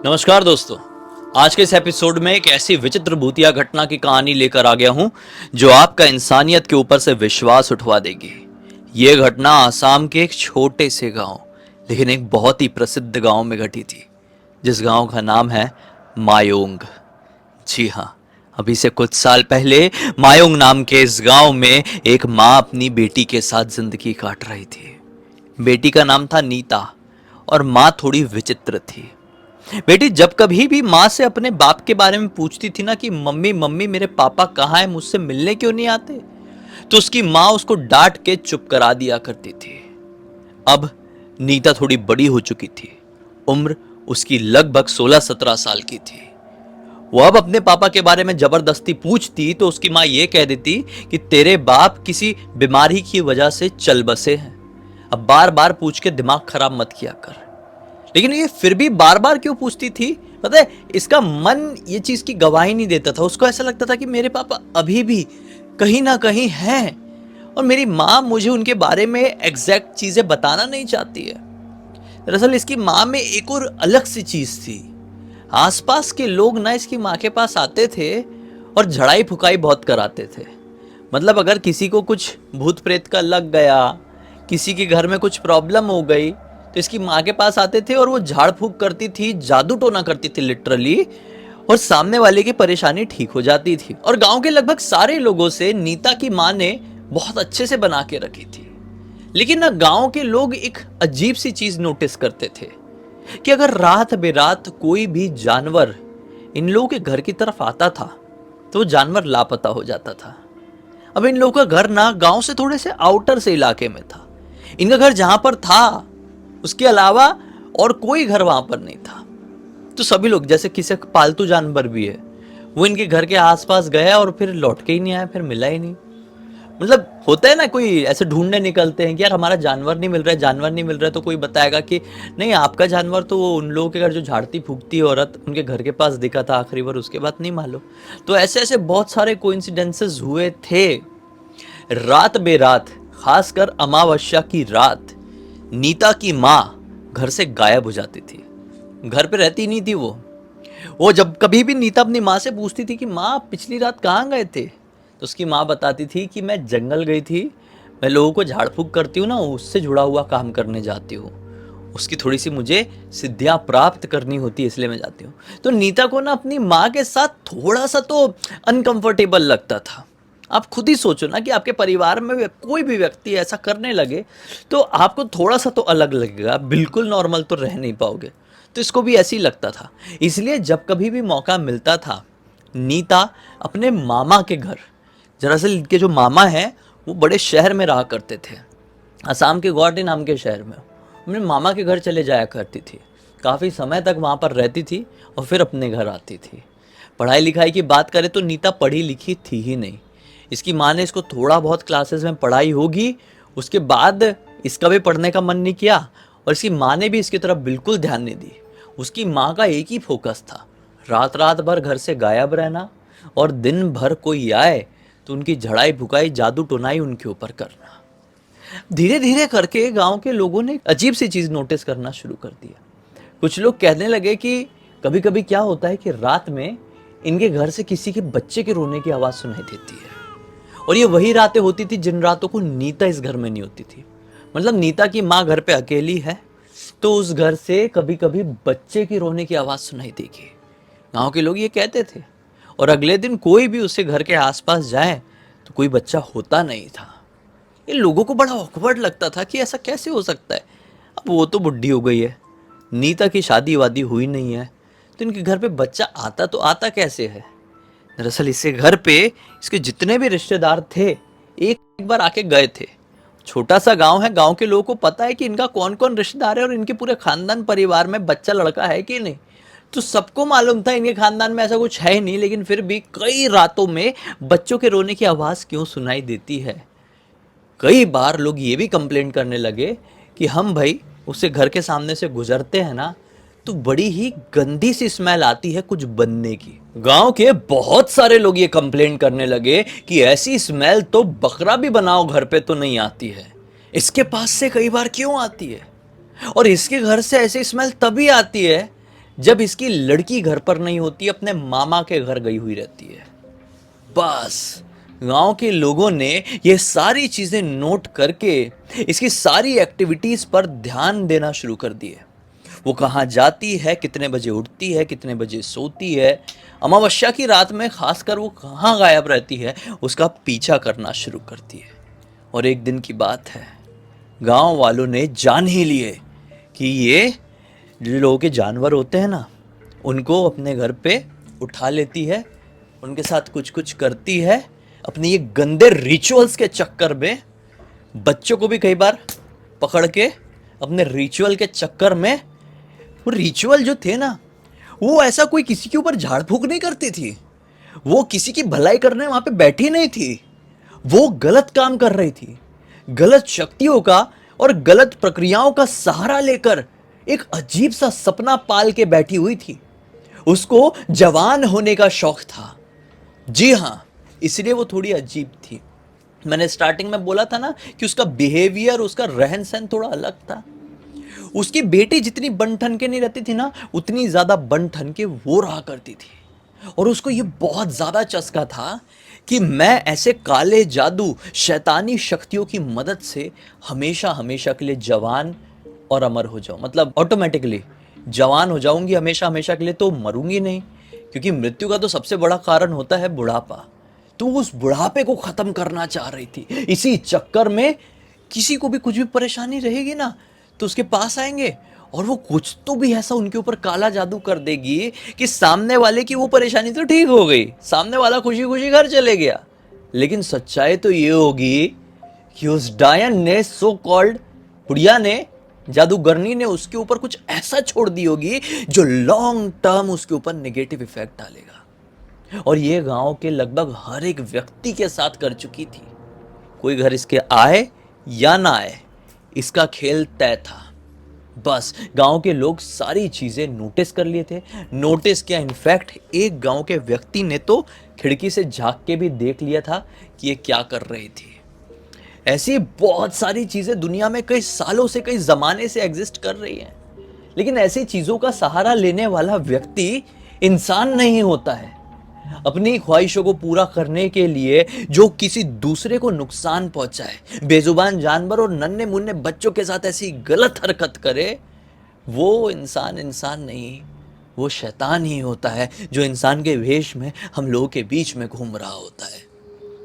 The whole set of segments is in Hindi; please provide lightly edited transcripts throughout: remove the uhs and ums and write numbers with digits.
नमस्कार दोस्तों। आज के इस एपिसोड में एक ऐसी विचित्र भूतिया घटना की कहानी लेकर आ गया हूं जो आपका इंसानियत के ऊपर से विश्वास उठवा देगी। ये घटना आसाम के एक छोटे से गांव लेकिन एक बहुत ही प्रसिद्ध गांव में घटी थी, जिस गांव का नाम है मायोंग। जी हाँ, अभी से कुछ साल पहले मायोंग नाम के इस गांव में एक माँ अपनी बेटी के साथ जिंदगी काट रही थी। बेटी का नाम था नीता और माँ थोड़ी विचित्र थी। बेटी जब कभी भी माँ से अपने बाप के बारे में पूछती थी ना कि मम्मी मम्मी मेरे पापा कहाँ हैं, मुझसे मिलने क्यों नहीं आते, तो उसकी माँ उसको डांट के चुप करा दिया करती थी। अब नीता थोड़ी बड़ी हो चुकी थी, उम्र उसकी लगभग 16-17 साल की थी। वो अब अपने पापा के बारे में जबरदस्ती पूछती तो उसकी माँ ये कह देती कि तेरे बाप किसी बीमारी की वजह से चल बसे हैं, अब बार बार पूछ के दिमाग खराब मत किया कर। लेकिन ये फिर भी बार बार क्यों पूछती थी पता है, इसका मन ये चीज की गवाही नहीं देता था। उसको ऐसा लगता था कि मेरे पापा अभी भी कहीं ना कहीं हैं और मेरी माँ मुझे उनके बारे में एग्जैक्ट चीजें बताना नहीं चाहती है। दरअसल इसकी माँ में एक और अलग सी चीज थी। आसपास के लोग ना इसकी माँ के पास आते थे और झड़ाई फुकाई बहुत कराते थे। मतलब अगर किसी को कुछ भूत प्रेत का लग गया, किसी के घर में कुछ प्रॉब्लम हो गई, तो इसकी माँ के पास आते थे और वो झाड़ फूक करती थी, जादू टोना करती थी लिटरली, और सामने वाले की परेशानी ठीक हो जाती थी। और गांव के लगभग सारे लोगों से नीता की माँ ने बहुत अच्छे से बना के रखी थी। लेकिन ना गांव के लोग एक अजीब सी चीज नोटिस करते थे कि अगर रात बेरात कोई भी जानवर इन लोगों के घर की तरफ आता था तो वो जानवर लापता हो जाता था। अब इन लोगों का घर ना गांव से थोड़े से आउटर से इलाके में था। इनका घर जहां पर था उसके अलावा और कोई घर वहां पर नहीं था। तो सभी लोग, जैसे किसी का पालतू जानवर भी है, वो इनके घर के आसपास गया और फिर लौट के ही नहीं आया, फिर मिला ही नहीं। मतलब होता है ना, कोई ऐसे ढूंढने निकलते हैं कि यार हमारा जानवर नहीं मिल रहा है, जानवर नहीं मिल रहा है, तो कोई बताएगा कि नहीं आपका जानवर तो वो उन लोगों के घर जो झाड़ती फूकती औरत उनके घर के पास दिखा था आखिरी बार, उसके बाद नहीं मालूम। तो ऐसे ऐसे बहुत सारे कोइंसिडेंसेस हुए थे। रात बेरात, खासकर अमावस्या की रात, नीता की माँ घर से गायब हो जाती थी। घर पे रहती नहीं थी वो जब कभी भी नीता अपनी माँ से पूछती थी कि माँ पिछली रात कहाँ गए थे, तो उसकी माँ बताती थी कि मैं जंगल गई थी, मैं लोगों को झाड़ फूक करती हूँ ना, उससे जुड़ा हुआ काम करने जाती हूँ, उसकी थोड़ी सी मुझे सिद्धियाँ प्राप्त करनी होती है इसलिए मैं जाती हूँ। तो नीता को ना अपनी माँ के साथ थोड़ा सा तो अनकंफर्टेबल लगता था। आप खुद ही सोचो ना कि आपके परिवार में कोई भी व्यक्ति ऐसा करने लगे तो आपको थोड़ा सा तो अलग लगेगा, बिल्कुल नॉर्मल तो रह नहीं पाओगे। तो इसको भी ऐसे ही लगता था। इसलिए जब कभी भी मौका मिलता था, नीता अपने मामा के घर, दरअसल इनके जो मामा हैं वो बड़े शहर में रहा करते थे, असम के गुवाहाटी नाम के शहर में, अपने मामा के घर चले जाया करती थी। काफ़ी समय तक वहाँ पर रहती थी और फिर अपने घर आती थी। पढ़ाई लिखाई की बात करें तो नीता पढ़ी लिखी थी ही नहीं। इसकी माँ ने इसको थोड़ा बहुत क्लासेस में पढ़ाई होगी, उसके बाद इसका भी पढ़ने का मन नहीं किया और इसकी माँ ने भी इसकी तरफ बिल्कुल ध्यान नहीं दी। उसकी माँ का एक ही फोकस था, रात रात भर घर से गायब रहना और दिन भर कोई आए तो उनकी झड़ाई भुकाई जादू टोनाई उनके ऊपर करना। धीरे धीरे करके गांव के लोगों ने अजीब सी चीज़ नोटिस करना शुरू कर दिया। कुछ लोग कहने लगे कि कभी कभी क्या होता है कि रात में इनके घर से किसी के बच्चे के रोने की आवाज़ सुनाई देती है। और ये वही रातें होती थी जिन रातों को नीता इस घर में नहीं होती थी। मतलब नीता की माँ घर पे अकेली है तो उस घर से कभी कभी बच्चे की रोने की आवाज़ सुनाई देगी। गांव के लोग ये कहते थे और अगले दिन कोई भी उसके घर के आसपास जाए तो कोई बच्चा होता नहीं था। ये लोगों को बड़ा ऑकवर्ड लगता था कि ऐसा कैसे हो सकता है। अब वो तो बुढ़ी हो गई है, नीता की शादी वादी हुई नहीं है, तो इनके घर पे बच्चा आता तो आता कैसे है। दरअसल इसके घर पे इसके जितने भी रिश्तेदार थे एक बार आके गए थे। छोटा सा गांव है, गांव के लोगों को पता है कि इनका कौन कौन रिश्तेदार है और इनके पूरे खानदान परिवार में बच्चा लड़का है कि नहीं। तो सबको मालूम था इनके खानदान में ऐसा कुछ है नहीं, लेकिन फिर भी कई रातों में बच्चों के रोने की आवाज़ क्यों सुनाई देती है। कई बार लोग ये भी कंप्लेन करने लगे कि हम भाई उससे घर के सामने से गुजरते हैं ना तो बड़ी ही गंदी सी स्मेल आती है कुछ बनने की। गांव के बहुत सारे लोग ये कंप्लेन करने लगे कि ऐसी स्मेल तो बकरा भी बनाओ घर पे तो नहीं आती है, इसके पास से कई बार क्यों आती है। और इसके घर से ऐसी स्मेल तभी आती है जब इसकी लड़की घर पर नहीं होती, अपने मामा के घर गई हुई रहती है। बस गांव के लोगों ने ये सारी चीजें नोट करके इसकी सारी एक्टिविटीज पर ध्यान देना शुरू कर दिए। वो कहाँ जाती है, कितने बजे उठती है, कितने बजे सोती है, अमावस्या की रात में खासकर वो कहाँ गायब रहती है, उसका पीछा करना शुरू करती है। और एक दिन की बात है, गांव वालों ने जान ही लिए कि ये जो लोगों के जानवर होते हैं ना, उनको अपने घर पे उठा लेती है, उनके साथ कुछ कुछ करती है। अपने ये गंदे रिचुअल्स के चक्कर में बच्चों को भी कई बार पकड़ के अपने रिचुअल के चक्कर में, वो रिचुअल जो थे ना, वो ऐसा कोई किसी के ऊपर झाड़ फूक नहीं करती थी, वो किसी की भलाई करने वहां पे बैठी नहीं थी, वो गलत काम कर रही थी। गलत शक्तियों का और गलत प्रक्रियाओं का सहारा लेकर एक अजीब सा सपना पाल के बैठी हुई थी। उसको जवान होने का शौक था। जी हां, इसलिए वो थोड़ी अजीब थी। मैंने स्टार्टिंग में बोला था ना कि उसका बिहेवियर, उसका रहन सहन थोड़ा अलग था। उसकी बेटी जितनी बन ठन के नहीं रहती थी ना, उतनी ज्यादा बन ठन के वो रहा करती थी। और उसको ये बहुत ज्यादा चस्का था कि मैं ऐसे काले जादू, शैतानी शक्तियों की मदद से हमेशा हमेशा के लिए जवान और अमर हो जाऊं। मतलब ऑटोमेटिकली जवान हो जाऊंगी हमेशा हमेशा के लिए, तो मरूंगी नहीं, क्योंकि मृत्यु का तो सबसे बड़ा कारण होता है बुढ़ापा। तो उस बुढ़ापे को खत्म करना चाह रही थी। इसी चक्कर में किसी को भी कुछ भी परेशानी रहेगी ना, तो उसके पास आएंगे और वो कुछ तो भी ऐसा उनके ऊपर काला जादू कर देगी कि सामने वाले की वो परेशानी तो ठीक हो गई, सामने वाला खुशी खुशी घर चले गया। लेकिन सच्चाई तो ये होगी कि उस डायन ने, सो कॉल्ड बुढ़िया ने, जादूगरनी ने उसके ऊपर कुछ ऐसा छोड़ दी होगी जो लॉन्ग टर्म उसके ऊपर नेगेटिव इफेक्ट डालेगा। और ये गांव के लगभग हर एक व्यक्ति के साथ कर चुकी थी। कोई घर इसके आए या ना आए, इसका खेल तय था। बस गांव के लोग सारी चीजें नोटिस कर लिए थे। नोटिस किया, इनफैक्ट एक गांव के व्यक्ति ने तो खिड़की से झांक के भी देख लिया था कि ये क्या कर रही थी। ऐसी बहुत सारी चीजें दुनिया में कई सालों से, कई जमाने से एग्जिस्ट कर रही हैं, लेकिन ऐसी चीजों का सहारा लेने वाला व्यक्ति इंसान नहीं होता है। अपनी ख्वाहिशों को पूरा करने के लिए जो किसी दूसरे को नुकसान पहुंचाए, बेजुबान जानवर और नन्हे मुन्ने बच्चों के साथ ऐसी गलत हरकत करे, वो इंसान नहीं, वो शैतान ही होता है, जो इंसान के वेश में हम लोगों के बीच में घूम रहा होता है।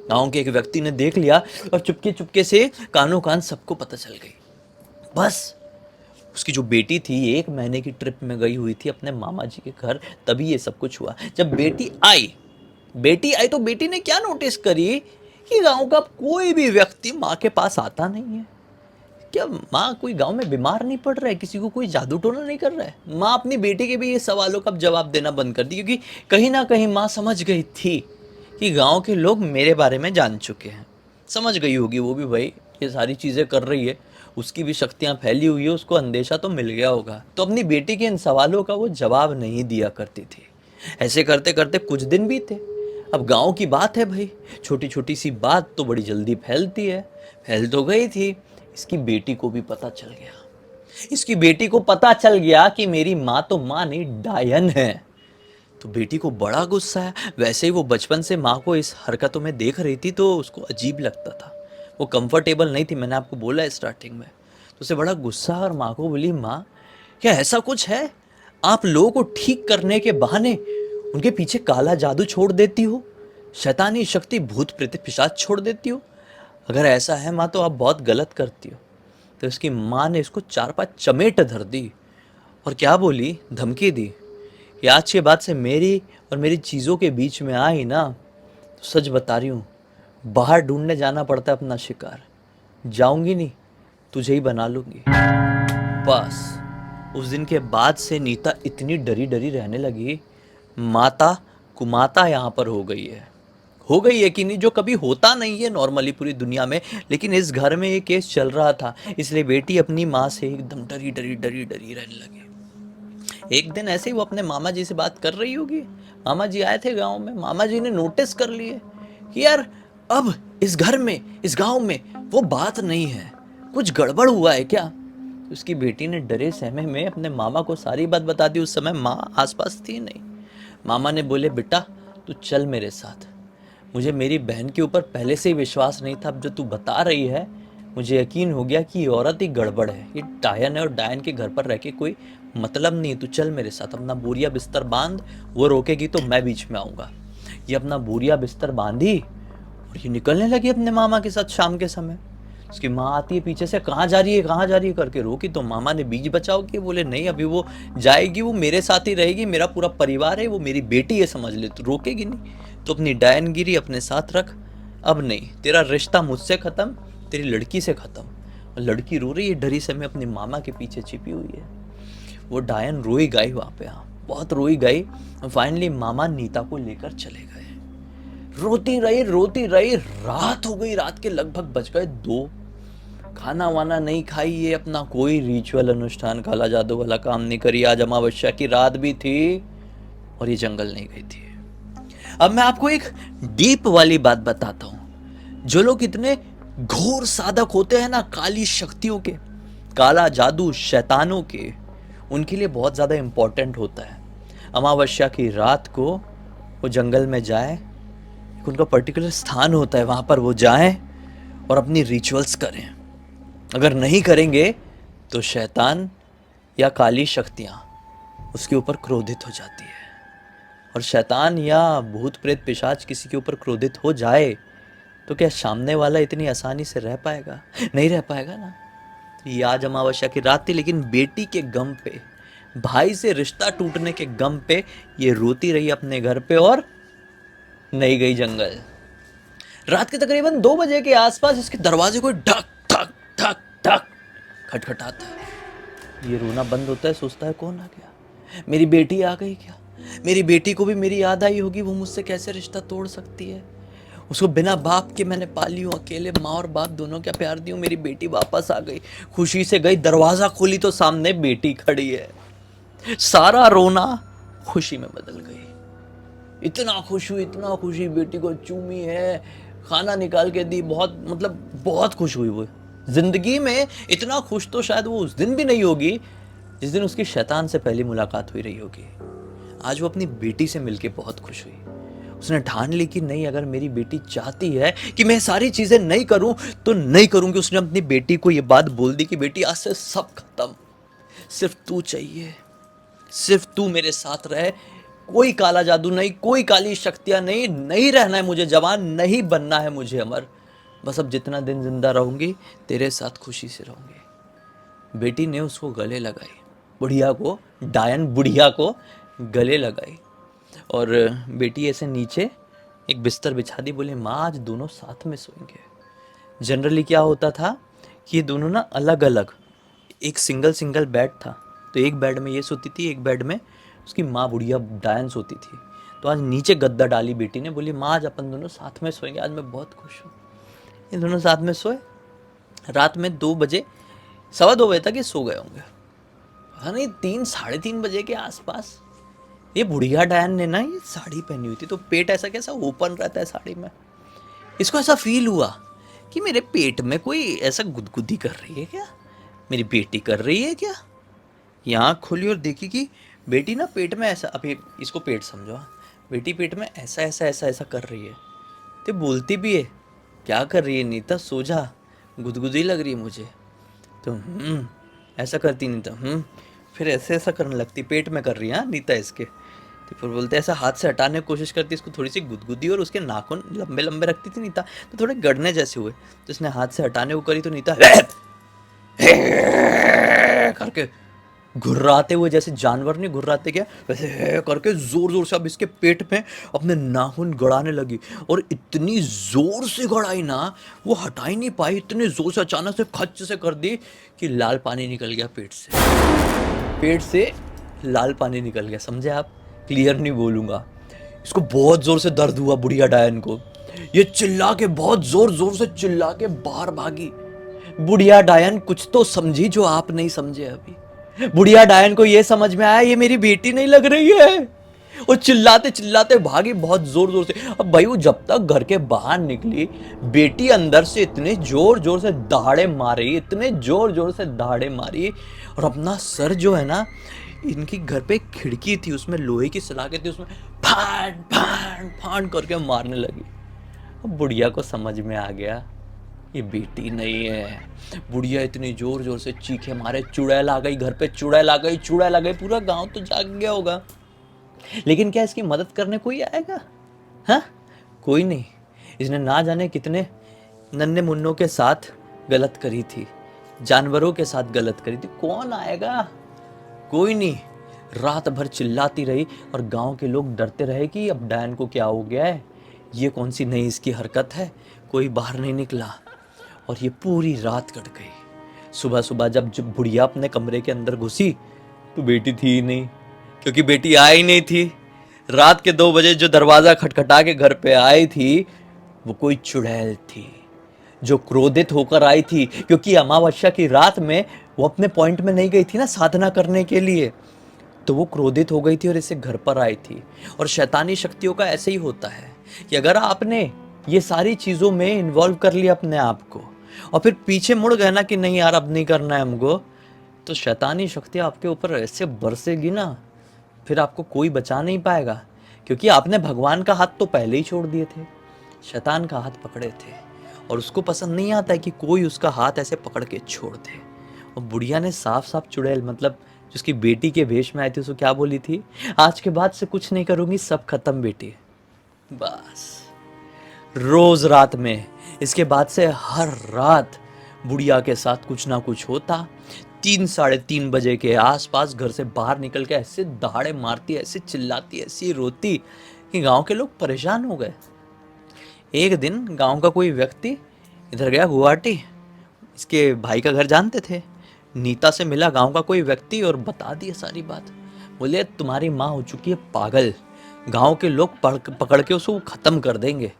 गांव के एक व्यक्ति ने देख लिया और चुपके चुपके से कानों कान सबको पता चल गई। बस उसकी जो बेटी थी 1 महीने की ट्रिप में गई हुई थी अपने मामा जी के घर, तभी ये सब कुछ हुआ। जब बेटी आई तो बेटी ने क्या नोटिस करी कि गांव का कोई भी व्यक्ति माँ के पास आता नहीं है। क्या माँ कोई गांव में बीमार नहीं पड़ रहा है, किसी को कोई जादू टोना नहीं कर रहा है? माँ अपनी बेटी के भी ये सवालों का जवाब देना बंद कर दी, क्योंकि कहीं ना कहीं माँ समझ गई थी कि गांव के लोग मेरे बारे में जान चुके हैं। समझ गई होगी वो भी, भाई ये सारी चीज़ें कर रही है, उसकी भी शक्तियाँ फैली हुई है, उसको अंदेशा तो मिल गया होगा। तो अपनी बेटी के इन सवालों का वो जवाब नहीं दिया करती थी। ऐसे करते करते कुछ दिन बीते। अब गांव की बात है भाई, छोटी छोटी सी बात तो बड़ी जल्दी फैलती है। फैल तो गई थी, इसकी बेटी को भी पता चल गया। इसकी बेटी को पता चल गया कि मेरी माँ तो माँ नहीं, डायन है। तो बेटी को बड़ा गुस्सा है। वैसे ही वो बचपन से माँ को इस हरकतों में देख रही थी, तो उसको अजीब लगता था, वो कंफर्टेबल नहीं थी, मैंने आपको बोला है स्टार्टिंग में। तो उसे बड़ा गुस्सा, और माँ को बोली, माँ क्या ऐसा कुछ है, आप लोगों को ठीक करने के बहाने उनके पीछे काला जादू छोड़ देती हो, शैतानी शक्ति, भूत प्रेत पिशाच छोड़ देती हो? अगर ऐसा है माँ तो आप बहुत गलत करती हो। तो उसकी माँ ने इसको 4-5 चमेट धर दी और क्या बोली, धमकी दी कि आज के बाद से मेरी और मेरी चीज़ों के बीच में आई ना, तो सच बता रही हूँ, बाहर ढूंढने जाना पड़ता है अपना शिकार, जाऊंगी नहीं, तुझे ही बना लूंगी। बस उस दिन के बाद से नीता इतनी डरी डरी रहने लगी, माता कुमाता यहाँ पर हो गई है कि नहीं, जो कभी होता नहीं है नॉर्मली पूरी दुनिया में, लेकिन इस घर में ये केस चल रहा था, इसलिए बेटी अपनी माँ से एकदम डरी डरी डरी डरी रहने लगी। एक दिन ऐसे ही वो अपने मामा जी से बात कर रही होगी, मामा जी आए थे गांव में, मामा जी ने नोटिस कर लिए कि यार अब इस घर में, इस गांव में वो बात नहीं है, कुछ गड़बड़ हुआ है क्या? तो उसकी बेटी ने डरे सहमे में अपने मामा को सारी बात बता दी। उस समय माँ आसपास थी नहीं। मामा ने बोले, बेटा तू चल मेरे साथ। मुझे मेरी बहन के ऊपर पहले से ही विश्वास नहीं था, अब जो तू बता रही है मुझे यकीन हो गया कि ये औरत ही गड़बड़ है, ये डायन है और डायन के घर पर रह के कोई मतलब नहीं है। तू चल मेरे साथ, अपना बोरिया बिस्तर बांध, वो रोकेगी तो मैं बीच में आऊँगा। ये अपना बोरिया बिस्तर बांधी और ये निकलने लगी अपने मामा के साथ शाम के समय। उसकी माँ आती है पीछे से, कहाँ जा रही है कहाँ जा रही है करके रोकी, तो मामा ने बीज बचाव किए। बोले नहीं, अभी वो जाएगी, वो मेरे साथ ही रहेगी, मेरा पूरा परिवार है, वो मेरी बेटी है समझ ले, तो रोकेगी नहीं। तो अपनी डायनगिरी अपने साथ रख, अब नहीं, तेरा रिश्ता मुझसे खत्म, तेरी लड़की से खत्म। और लड़की रो रही है डरी से, मैं अपने मामा के पीछे छिपी हुई है। वो डायन रोई गई वहाँ पे, हाँ बहुत रोई गई। फाइनली मामा नीता को लेकर चले गए। रोती रही, रात हो गई, रात के लगभग बज गए 2। खाना वाना नहीं खाई, ये अपना कोई रिचुअल अनुष्ठान काला जादू वाला काम नहीं करी। आज अमावस्या की रात भी थी और ये जंगल नहीं गई थी। अब मैं आपको एक डीप वाली बात बताता हूं। जो लोग इतने घोर साधक होते हैं ना, काली शक्तियों के, काला जादू, शैतानों के, उनके लिए बहुत ज्यादा इंपॉर्टेंट होता है अमावस्या की रात को वो जंगल में जाए। उनका पर्टिकुलर स्थान होता है, वहां पर वो जाएं और अपनी रिचुअल्स करें। अगर नहीं करेंगे तो शैतान या काली शक्तियां उसके ऊपर क्रोधित हो जाती है। और शैतान या भूत प्रेत पिशाच किसी के ऊपर क्रोधित हो जाए तो क्या सामने वाला इतनी आसानी से रह पाएगा? नहीं रह पाएगा ना। तो ये आज अमावस्या की रात थी, लेकिन बेटी के गम पे, भाई से रिश्ता टूटने के गम पे ये रोती रही अपने घर पे और नहीं गई जंगल। रात के तकरीबन 2 बजे के आसपास इसके दरवाजे को ढक ठक ठक ठक खटखटाता है। ये रोना बंद होता है, सोचता है कौन आ गया, मेरी बेटी आ गई क्या? मेरी बेटी को भी मेरी याद आई होगी, वो मुझसे कैसे रिश्ता तोड़ सकती है? उसको बिना बाप के मैंने पाली हूँ, अकेले माँ और बाप दोनों का प्यार दी हूँ। मेरी बेटी वापस आ गई, खुशी से गई, दरवाजा खोली तो सामने बेटी खड़ी है। सारा रोना खुशी में बदल गई। इतना खुश हुई, इतना खुशी, बेटी को चूमी है, खाना निकाल के दी, बहुत मतलब बहुत खुश हुई। वो जिंदगी में इतना खुश तो शायद वो उस दिन भी नहीं होगी जिस दिन उसकी शैतान से पहली मुलाकात हुई रही होगी। आज वो अपनी बेटी से मिलके बहुत खुश हुई। उसने ठान ली कि नहीं, अगर मेरी बेटी चाहती है कि मैं सारी चीजें नहीं करूं तो नहीं करूंगी। उसने अपनी बेटी को ये बात बोल दी कि बेटी आज से सब खत्म, सिर्फ तू चाहिए, सिर्फ तू मेरे साथ रहे, कोई काला जादू नहीं, कोई काली शक्तियां नहीं, नहीं रहना है मुझे जवान, नहीं बनना है मुझे अमर, बस अब जितना दिन जिंदा रहूंगी तेरे साथ खुशी से रहूंगी। बेटी ने उसको गले लगाई, बुढ़िया को, डायन बुढ़िया को गले लगाई और बेटी ऐसे नीचे एक बिस्तर बिछा दी। बोले माँ आज दोनों साथ में सोएंगे। जनरली क्या होता था कि ये दोनों ना अलग अलग, एक सिंगल बेड था, तो एक बेड में ये सोती थी, एक बेड में उसकी माँ बुढ़िया डायन सोती थी। तो आज नीचे गद्दा डाली बेटी ने, बोली माँ आज अपन दोनों साथ में सोएंगे, आज मैं बहुत खुश हूँ। ये दोनों साथ में सोए। रात में 2 बजे, 2:15 बजे तक ये सो गए होंगे। पता नहीं 3 साढ़े 3 बजे के आसपास ये बुढ़िया डायन ने ना ये साड़ी पहनी हुई थी, तो पेट ऐसा कैसा ओपन रहता है साड़ी में। इसको ऐसा फील हुआ कि मेरे पेट में कोई ऐसा गुदगुदी कर रही है क्या, मेरी बेटी कर रही है क्या। यहाँ खोली और देखी कि बेटी ना पेट में ऐसा, अभी इसको पेट समझो, बेटी पेट में ऐसा ऐसा ऐसा ऐसा कर रही है। तो बोलती भी है, क्या कर रही है नीता, सो जा, गुदगुदी लग रही है मुझे। तो ऐसा करती नीता, फिर ऐसे ऐसा करने लगती, पेट में कर रही है नीता इसके। तो फिर बोलते ऐसा हाथ से हटाने की कोशिश करती, इसको थोड़ी सी गुदगुदी, और उसके नाखून लंबे लंबे रखती थी नीता, तो थोड़े गड़ने जैसे हुए। तो इसने हाथ से हटाने को करी तो नीता करके घुर्राते हुए, जैसे जानवर नहीं घुर्राते क्या, वैसे करके जोर जोर से अब इसके पेट में अपने नाखून गड़ाने लगी। और इतनी जोर से गड़ाई ना, वो हटा ही नहीं पाई, इतने जोर से अचानक से खच से कर दी कि लाल पानी निकल गया पेट से। पेट से लाल पानी निकल गया, समझे आप? क्लियर नहीं बोलूंगा। इसको बहुत जोर से दर्द हुआ बुढ़िया डायन को। ये चिल्ला के, बहुत जोर जोर से चिल्ला के बाहर भागी। बुढ़िया डायन कुछ तो समझी जो आप नहीं समझे अभी। बुढ़िया डायन को ये समझ में आया ये मेरी बेटी नहीं लग रही है, वो चिल्लाते चिल्लाते भागी बहुत जोर जोर से। अब भाई वो जब तक घर के बाहर निकली, बेटी अंदर से इतने जोर जोर से दहाड़े मारी, इतने जोर जोर से दहाड़े मारी, और अपना सर जो है ना, इनकी घर पे एक खिड़की थी, उसमें लोहे की सलाखें थी, उसमें फाड़ फाड़ फाड़ करके मारने लगी। अब बुढ़िया को समझ में आ गया ये बेटी नहीं है। बुढ़िया इतनी जोर जोर से चीखे मारे, चुड़ैल आ गई घर पे, चुड़ैल आ गई, चुड़ैल आ गई। पूरा गांव तो जाग गया होगा, लेकिन क्या इसकी मदद करने कोई आएगा? हाँ, कोई नहीं। इसने ना जाने कितने नन्हे मुन्नों के साथ गलत करी थी, जानवरों के साथ गलत करी थी, कौन आएगा? कोई नहीं। रात भर चिल्लाती रही और गांव के लोग डरते रहे कि अब डायन को क्या हो गया है, ये कौन सी नई इसकी हरकत है। कोई बाहर नहीं निकला और ये पूरी रात कट गई। सुबह सुबह जब बुढ़िया अपने कमरे के अंदर घुसी तो बेटी थी ही नहीं, क्योंकि बेटी आई नहीं थी। रात के 2 बजे जो दरवाजा खटखटा के घर पे आई थी, वो कोई चुड़ैल थी जो क्रोधित होकर आई थी, क्योंकि अमावस्या की रात में वो अपने पॉइंट में नहीं गई थी ना साधना करने के लिए, तो वो क्रोधित हो गई थी और इसे घर पर आई थी। और शैतानी शक्तियों का ऐसे ही होता है कि अगर आपने ये सारी चीज़ों में इन्वॉल्व कर लिया अपने आप को और फिर पीछे मुड़ गए ना कि नहीं यार अब नहीं करना है हमको, तो शैतानी शक्तियाँ आपके ऊपर ऐसे बरसेगी ना, फिर आपको कोई बचा नहीं पाएगा, क्योंकि आपने भगवान का हाथ तो पहले ही छोड़ दिए थे, शैतान का हाथ पकड़े थे, और उसको पसंद नहीं आता है कि कोई उसका हाथ ऐसे पकड़ के छोड़ दे। और बुढ़िया ने साफ साफ चुड़ैल मतलब जिसकी बेटी के वेश में आई थी उसको क्या बोली थी? आज के बाद से कुछ नहीं करूंगी, सब खत्म बेटी। बस रोज रात में इसके बाद से हर रात बुढ़िया के साथ कुछ ना कुछ होता। 3 साढ़े 3 बजे के आसपास घर से बाहर निकल के ऐसे दहाड़े मारती, ऐसे चिल्लाती, ऐसी रोती कि गांव के लोग परेशान हो गए। एक दिन गांव का कोई व्यक्ति इधर गया गुवाहाटी, इसके भाई का घर जानते थे, नीता से मिला गांव का कोई व्यक्ति और बता दिया सारी बात। बोले तुम्हारी माँ हो चुकी है पागल, गांव के लोग पकड़ के उसको ख़त्म कर देंगे,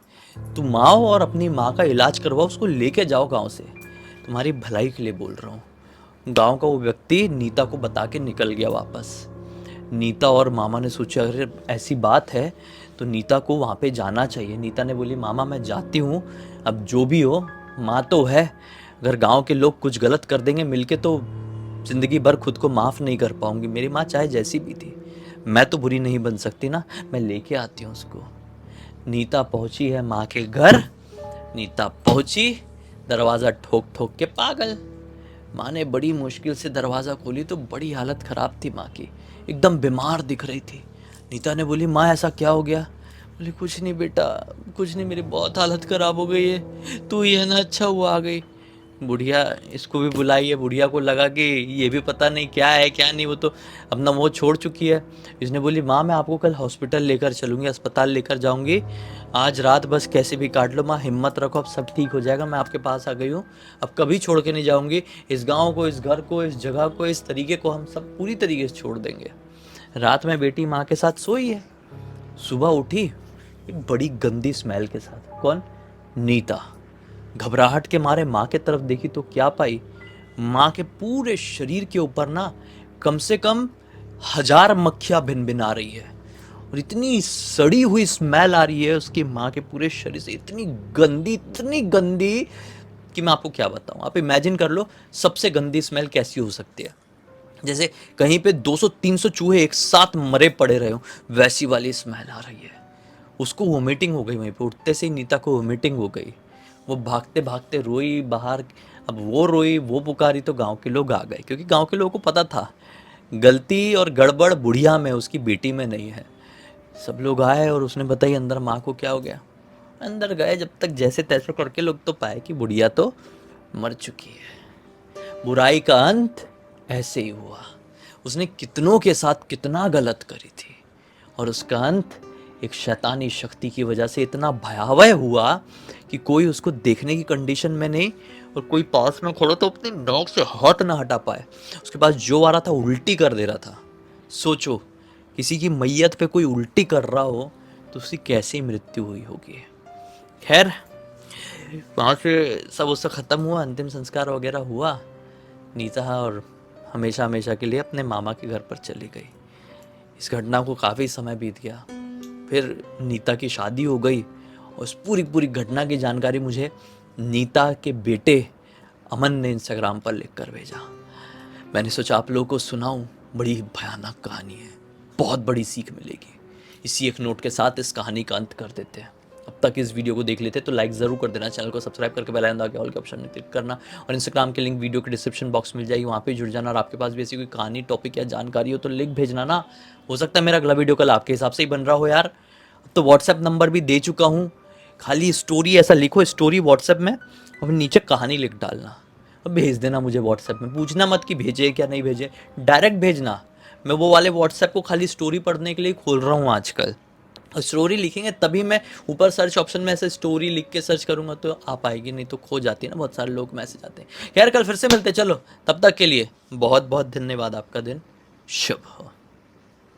तुम आओ और अपनी माँ का इलाज करवाओ, उसको लेके जाओ गांव से, तुम्हारी भलाई के लिए बोल रहा हूँ। गांव का वो व्यक्ति नीता को बता के निकल गया वापस। नीता और मामा ने सोचा अगर ऐसी बात है तो नीता को वहाँ पे जाना चाहिए। नीता ने बोली मामा मैं जाती हूँ, अब जो भी हो माँ तो है, अगर गांव के लोग कुछ गलत कर देंगे मिलके तो ज़िंदगी भर खुद को माफ़ नहीं कर पाऊंगी। मेरी माँ चाहे जैसी भी थी, मैं तो बुरी नहीं बन सकती ना, मैं लेके आती हूँ उसको। नीता पहुंची है माँ के घर। नीता पहुंची, दरवाज़ा ठोक ठोक के पागल। माँ ने बड़ी मुश्किल से दरवाज़ा खोली तो बड़ी हालत ख़राब थी माँ की, एकदम बीमार दिख रही थी। नीता ने बोली माँ ऐसा क्या हो गया? बोली कुछ नहीं बेटा, कुछ नहीं, मेरी बहुत हालत ख़राब हो गई है, तू ही है ना, अच्छा हुआ आ गई। बुढ़िया इसको भी बुलाई है। बुढ़िया को लगा कि ये भी पता नहीं क्या है क्या नहीं, वो तो अपना मोह छोड़ चुकी है। इसने बोली माँ मैं आपको कल हॉस्पिटल लेकर चलूँगी, अस्पताल लेकर जाऊँगी, आज रात बस कैसे भी काट लो माँ, हिम्मत रखो, अब सब ठीक हो जाएगा, मैं आपके पास आ गई हूँ, अब कभी छोड़ के नहीं जाऊँगी। इस गाँव को, इस घर को, इस जगह को, इस तरीके को हम सब पूरी तरीके से छोड़ देंगे। रात में बेटी माँ के साथ सोई है, सुबह उठी एक बड़ी गंदी स्मेल के साथ। कौन? नीता। घबराहट के मारे माँ के तरफ देखी तो क्या पाई? माँ के पूरे शरीर के ऊपर ना कम से कम 1000 मक्खियाँ भिनभिना रही है और इतनी सड़ी हुई स्मेल आ रही है उसकी माँ के पूरे शरीर से, इतनी गंदी कि मैं आपको क्या बताऊँ। आप इमेजिन कर लो सबसे गंदी स्मेल कैसी हो सकती है, जैसे कहीं पे 200-300 चूहे एक साथ मरे पड़े रहे हो, वैसी वाली स्मेल आ रही है। उसको वोमिटिंग हो गई, वहीं पे उठते से ही नीता को वोमिटिंग हो गई। वो भागते भागते रोई बाहर। अब वो रोई, वो पुकारी तो गांव के लोग आ गए, क्योंकि गांव के लोगों को पता था गलती और गड़बड़ बुढ़िया में, उसकी बेटी में नहीं है। सब लोग आए और उसने बताई अंदर माँ को क्या हो गया। अंदर गए, जब तक जैसे तैसे करके लोग तो पाए कि बुढ़िया तो मर चुकी है। बुराई का अंत ऐसे ही हुआ। उसने कितनों के साथ कितना गलत करी थी और उसका अंत एक शैतानी शक्ति की वजह से इतना भयावह हुआ कि कोई उसको देखने की कंडीशन में नहीं, और कोई पास में खड़ा तो अपनी नाक से हाथ ना हटा पाए। उसके पास जो आ रहा था उल्टी कर दे रहा था। सोचो किसी की मैयत पे कोई उल्टी कर रहा हो तो उसकी कैसी मृत्यु हुई होगी। खैर वहाँ से सब उससे ख़त्म हुआ, अंतिम संस्कार वगैरह हुआ। नीता और हमेशा हमेशा के लिए अपने मामा के घर पर चली गई। इस घटना को काफ़ी समय बीत गया। फिर नीता की शादी हो गई। उस पूरी पूरी घटना की जानकारी मुझे नीता के बेटे अमन ने इंस्टाग्राम पर लिख कर भेजा। मैंने सोचा आप लोगों को सुनाऊं। बड़ी भयानक कहानी है, बहुत बड़ी सीख मिलेगी। इसी एक नोट के साथ इस कहानी का अंत कर देते हैं। अब तक इस वीडियो को देख लेते तो लाइक ज़रूर कर देना, चैनल को सब्सक्राइब करके बेल आइकन दबा के ऑल के ऑप्शन में क्लिक करना, और इंस्टाग्राम के लिंक वीडियो के डिस्क्रिप्शन बॉक्स में मिल जाएगी, वहाँ पे जुड़ जाना। और आपके पास भी ऐसी कोई कहानी, टॉपिक या जानकारी हो तो लिंक भेजना ना। हो सकता है मेरा अगला वीडियो कल आपके हिसाब से ही बन रहा हो यार। अब तो व्हाट्सएप नंबर भी दे चुका हूँ, खाली स्टोरी ऐसा लिखो, स्टोरी व्हाट्सएप में, और नीचे कहानी लिख डालना और भेज देना मुझे व्हाट्सएप में। पूछना मत कि भेजे क्या नहीं भेजे, डायरेक्ट भेजना। मैं वो वाले व्हाट्सएप को खाली स्टोरी पढ़ने के लिए खोल रहा हूँ आजकल। और स्टोरी लिखेंगे तभी मैं ऊपर सर्च ऑप्शन में ऐसे स्टोरी लिख के सर्च करूँगा तो आ पाएगी, नहीं तो खो जाती है ना, बहुत सारे लोग मैसेज आते हैं। खैर कल फिर से मिलते, चलो तब तक के लिए बहुत बहुत धन्यवाद। आपका दिन शुभ हो।